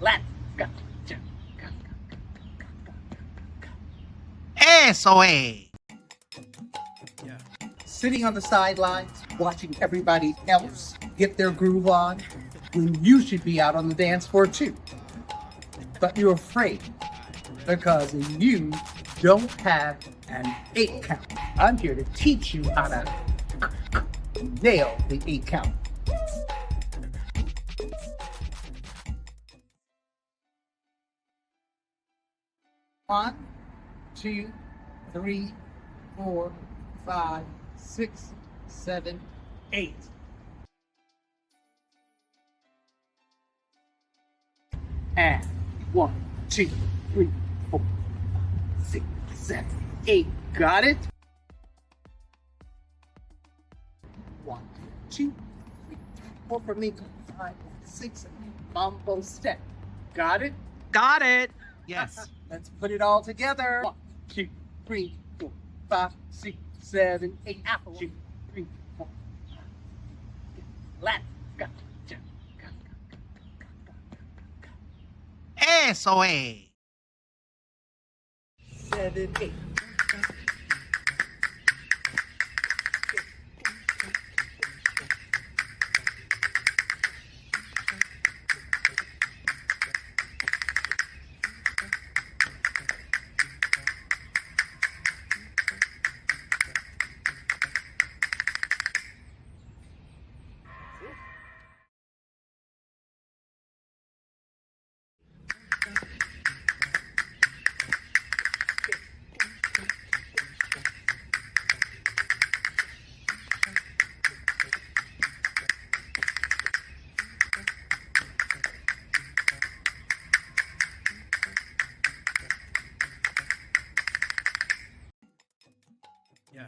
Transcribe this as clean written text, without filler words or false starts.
Let's go. Eso es. Sitting on the sidelines, watching everybody else get their groove on, when you should be out on the dance floor too. But you're afraid because you don't have an 8 count. I'm here to teach you how to nail the 8 count. One, two, three, 4, 5, 6, 7, 8. And 1, 2, 3, 4, 6, 7, 8. Got it? 1, 2, 3, 4 for me. 5, 6, mambo step. Got it? Got it. Yes. Let's put it all together. 1, 2, 3, 4, 5, 6, 7, 8. 1, 2, 3, 4. Let's go. Eso es. 7, 8. Yeah.